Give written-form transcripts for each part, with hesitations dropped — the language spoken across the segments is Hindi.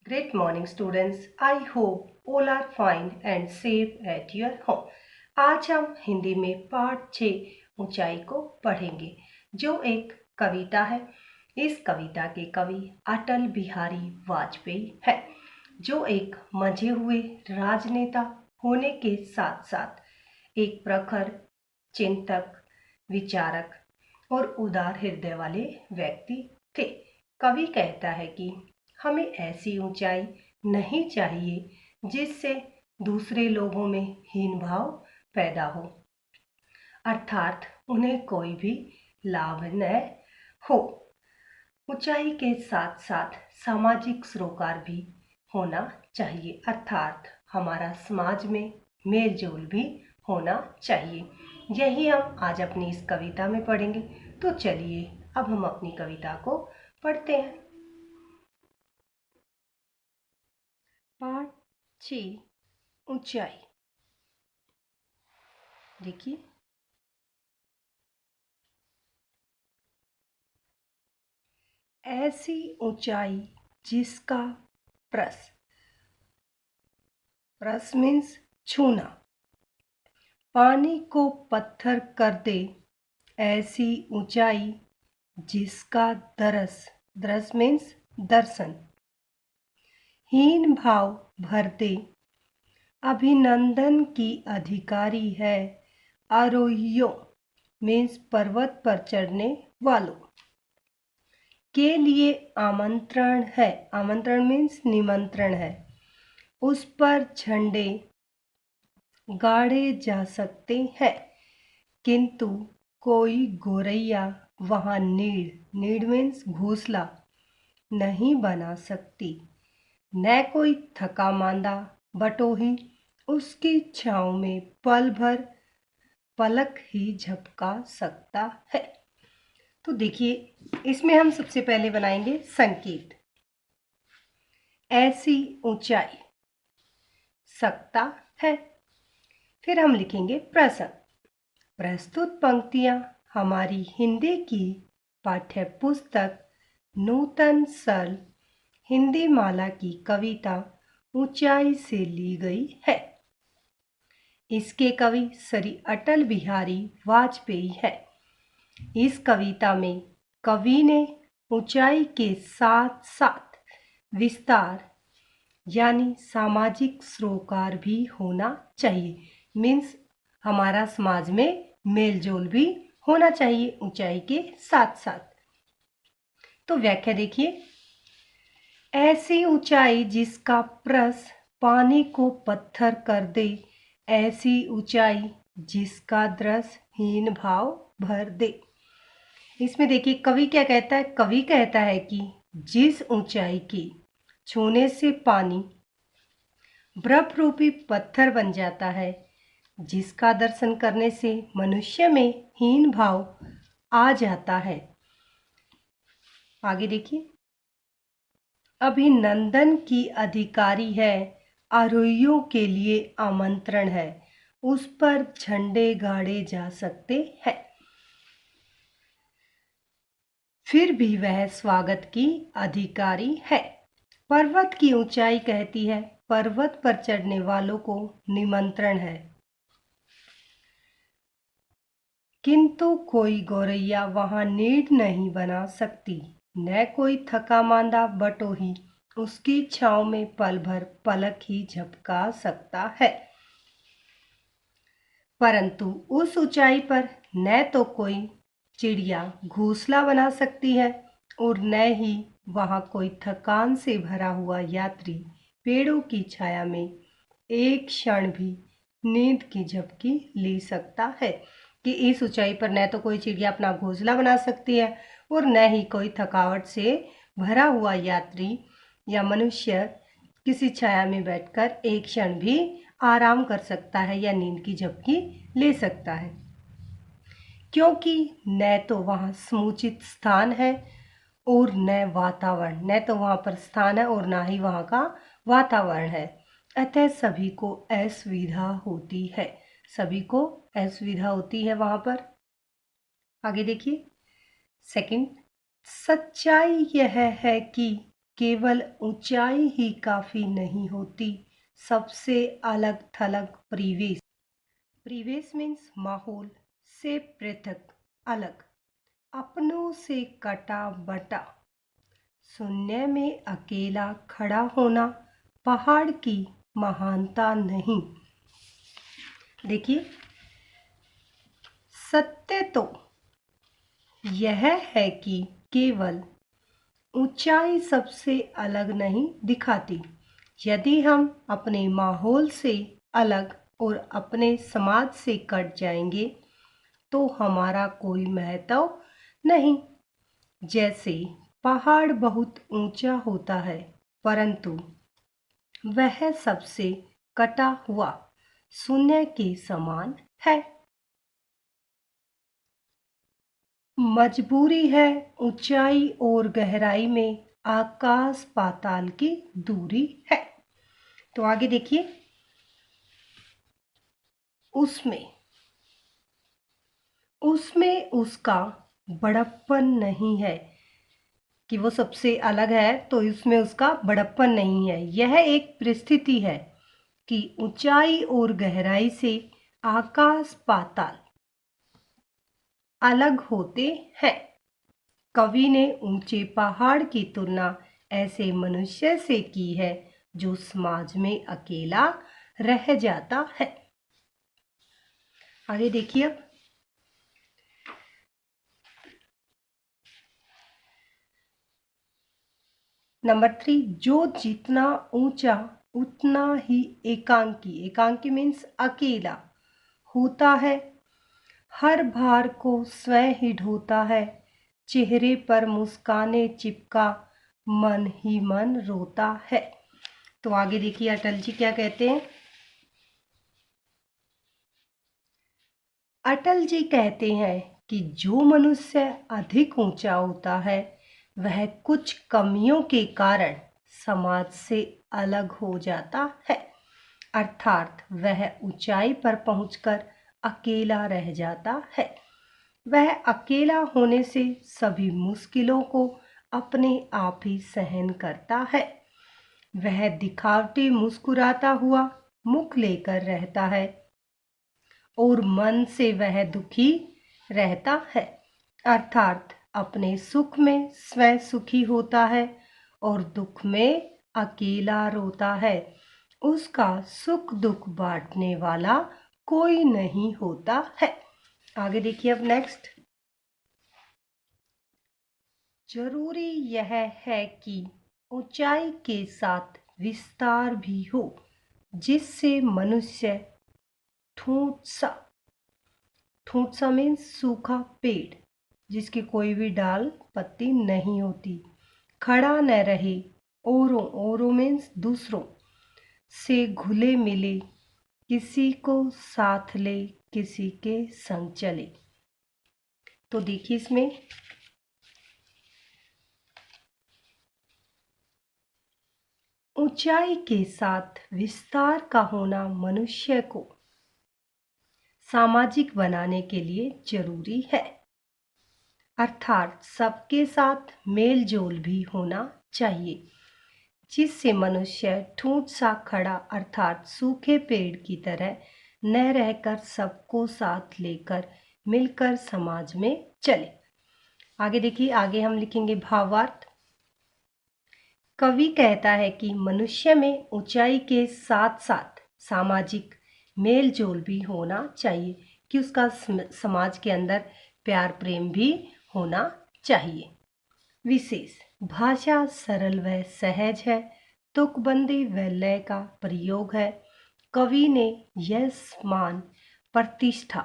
Great morning, students. I hope all are fine and safe at your home. आज हम हिंदी में पाठ 6 ऊंचाई को पढ़ेंगे, जो एक कविता है। इस कविता के कवि अटल बिहारी वाजपेयी है, जो एक मंझे हुए राजनेता होने के साथ साथ एक प्रखर चिंतक, विचारक और उदार हृदय वाले व्यक्ति थे। कवि कहता है कि हमें ऐसी ऊंचाई नहीं चाहिए जिससे दूसरे लोगों में हीन भाव पैदा हो, अर्थात उन्हें कोई भी लाभ न हो। ऊंचाई के साथ साथ सामाजिक सरोकार भी होना चाहिए, अर्थात हमारा समाज में मेल जोल भी होना चाहिए। यही हम आज अपनी इस कविता में पढ़ेंगे। तो चलिए अब हम अपनी कविता को पढ़ते हैं। पाठ 6 ऊंचाई। देखिए, ऐसी ऊंचाई जिसका प्रस मीन्स छूना, पानी को पत्थर कर दे। ऐसी ऊंचाई जिसका दरस मीन्स दर्शन, हीन भाव भर दे। अभिनंदन की अधिकारी है आरोहियों मीन्स पर्वत पर चढ़ने वालों के लिए आमंत्रण है। आमंत्रण मीन्स निमंत्रण है। उस पर झंडे गाड़े जा सकते हैं, किंतु कोई गोरैया वहां नीड़ मीन्स घोंसला नहीं बना सकती। न कोई थका मांदा बटोही उसकी छांव में पल भर पलक ही झपका सकता है। तो देखिए, इसमें हम सबसे पहले बनाएंगे संकेत। ऐसी ऊंचाई सकता है। फिर हम लिखेंगे प्रसंग। प्रस्तुत पंक्तियां हमारी हिंदी की पाठ्य पुस्तक नूतन सरल हिंदी माला की कविता ऊंचाई से ली गई है। इसके कवि श्री अटल बिहारी वाजपेयी है। इस कविता में कवि ने ऊंचाई के साथ साथ विस्तार यानी सामाजिक सरोकार भी होना चाहिए, मीन्स हमारा समाज में मेलजोल भी होना चाहिए ऊंचाई के साथ साथ। तो व्याख्या देखिए, ऐसी ऊंचाई जिसका प्रस पानी को पत्थर कर दे। ऐसी ऊंचाई जिसका दृश्य हीन भाव भर दे। इसमें देखिए कवि क्या कहता है। कवि कहता है कि जिस ऊंचाई की छूने से पानी बर्फ रूपी पत्थर बन जाता है, जिसका दर्शन करने से मनुष्य में हीन भाव आ जाता है। आगे देखिए, अभिनंदन की अधिकारी है आरोहियों के लिए आमंत्रण है। उस पर झंडे गाड़े जा सकते हैं, फिर भी वह स्वागत की अधिकारी है। पर्वत की ऊंचाई कहती है पर्वत पर चढ़ने वालों को निमंत्रण है, किंतु कोई गौरैया वहां नीड़ नहीं बना सकती। न कोई थका मांदा बटोही उसकी छांव में पल भर पलक ही झपका सकता है। परंतु उस ऊंचाई पर न तो कोई चिड़िया घोंसला बना सकती है और न ही वहां कोई थकान से भरा हुआ यात्री पेड़ों की छाया में एक क्षण भी नींद की झपकी ले सकता है। कि इस ऊंचाई पर न तो कोई चिड़िया अपना घोंसला बना सकती है और न ही कोई थकावट से भरा हुआ यात्री या मनुष्य किसी छाया में बैठकर एक क्षण भी आराम कर सकता है या नींद की झपकी ले सकता है, क्योंकि न तो वहाँ समुचित स्थान है और न वातावरण, न तो वहाँ पर स्थान है और ना ही वहाँ का वातावरण है। अतः सभी को असुविधा होती है, सभी को असुविधा होती है वहाँ पर। आगे देखिए, सेकंड, सच्चाई यह है कि केवल ऊंचाई ही काफी नहीं होती, सबसे अलग थलग परिवेश। परिवेश मीन्स माहौल से पृथक, अलग, अपनों से कटा बटा। शून्य में अकेला खड़ा होना पहाड़ की महानता नहीं। देखिए, सत्य तो यह है कि केवल ऊंचाई सबसे अलग नहीं दिखाती। यदि हम अपने माहौल से अलग और अपने समाज से कट जाएंगे तो हमारा कोई महत्व नहीं। जैसे पहाड़ बहुत ऊंचा होता है परंतु वह सबसे कटा हुआ शून्य के समान है। मजबूरी है ऊंचाई और गहराई में आकाश पाताल की दूरी है। तो आगे देखिए, उसमें उसका बड़प्पन नहीं है कि वो सबसे अलग है, तो इसमें उसका बड़प्पन नहीं है। यह एक परिस्थिति है कि ऊंचाई और गहराई से आकाश पाताल अलग होते हैं। कवि ने ऊंचे पहाड़ की तुलना ऐसे मनुष्य से की है जो समाज में अकेला रह जाता है। आगे देखिए अब, नंबर 3, जो जितना ऊंचा उतना ही एकांकी, एकांकी मीन्स अकेला होता है, हर भार को स्वयं ही ढोता है, चेहरे पर मुस्काने चिपका मन ही मन रोता है। तो आगे देखिए अटल जी क्या कहते हैं। अटल जी कहते हैं कि जो मनुष्य अधिक ऊंचा होता है वह कुछ कमियों के कारण समाज से अलग हो जाता है, अर्थात वह ऊंचाई पर पहुंचकर अकेला रह जाता है। वह अकेला होने से सभी मुश्किलों को अपने आप ही सहन करता है। वह दिखावटी मुस्कुराता हुआ मुख लेकर रहता है और मन से वह दुखी रहता है, अर्थात अपने सुख में स्वयं सुखी होता है और दुख में अकेला रोता है। उसका सुख दुख बांटने वाला कोई नहीं होता है। आगे देखिए अब नेक्स्ट, जरूरी यह है कि ऊंचाई के साथ विस्तार भी हो जिससे मनुष्य ठूंठ सा मीन्स सूखा पेड़ जिसकी कोई भी डाल पत्ती नहीं होती, खड़ा न रहे, ओरों मीन्स दूसरों से घुले मिले, किसी को साथ ले किसी के संग चले। तो देखिए इसमें ऊंचाई के साथ विस्तार का होना मनुष्य को सामाजिक बनाने के लिए जरूरी है, अर्थात सबके साथ मेल जोल भी होना चाहिए जिससे मनुष्य ठूंठ सा खड़ा अर्थात सूखे पेड़ की तरह न रहकर सबको साथ लेकर मिलकर समाज में चले। आगे देखिए, आगे हम लिखेंगे भावार्थ। कवि कहता है कि मनुष्य में ऊंचाई के साथ साथ सामाजिक मेल जोल भी होना चाहिए, कि उसका समाज के अंदर प्यार प्रेम भी होना चाहिए। विशेष भाषा सरल व सहज है, तुकबंदी व लय का प्रयोग है। कवि ने यह मान प्रतिष्ठा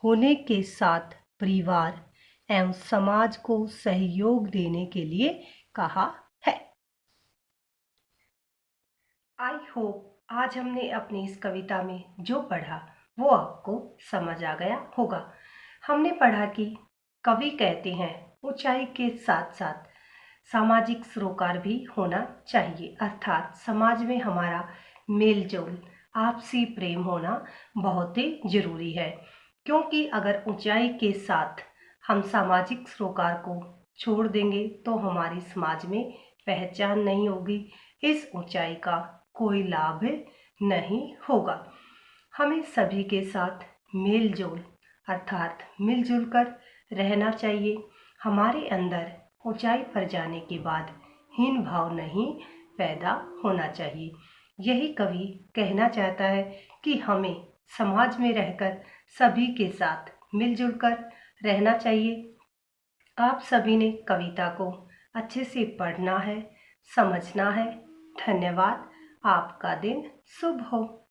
होने के साथ परिवार एवं समाज को सहयोग देने के लिए कहा है। आई होप आज हमने अपनी इस कविता में जो पढ़ा वो आपको समझ आ गया होगा। हमने पढ़ा कि कवि कहते हैं ऊंचाई के साथ साथ सामाजिक सरोकार भी होना चाहिए, अर्थात समाज में हमारा मेल जोल आपसी प्रेम होना बहुत ही जरूरी है, क्योंकि अगर ऊंचाई के साथ हम सामाजिक सरोकार को छोड़ देंगे तो हमारे समाज में पहचान नहीं होगी, इस ऊंचाई का कोई लाभ नहीं होगा। हमें सभी के साथ मेलजोल अर्थात मिलजुल कर रहना चाहिए। हमारे अंदर ऊंचाई पर जाने के बाद हीन भाव नहीं पैदा होना चाहिए। यही कवि कहना चाहता है कि हमें समाज में रहकर सभी के साथ मिलजुल कर रहना चाहिए। आप सभी ने कविता को अच्छे से पढ़ना है, समझना है। धन्यवाद। आपका दिन शुभ हो।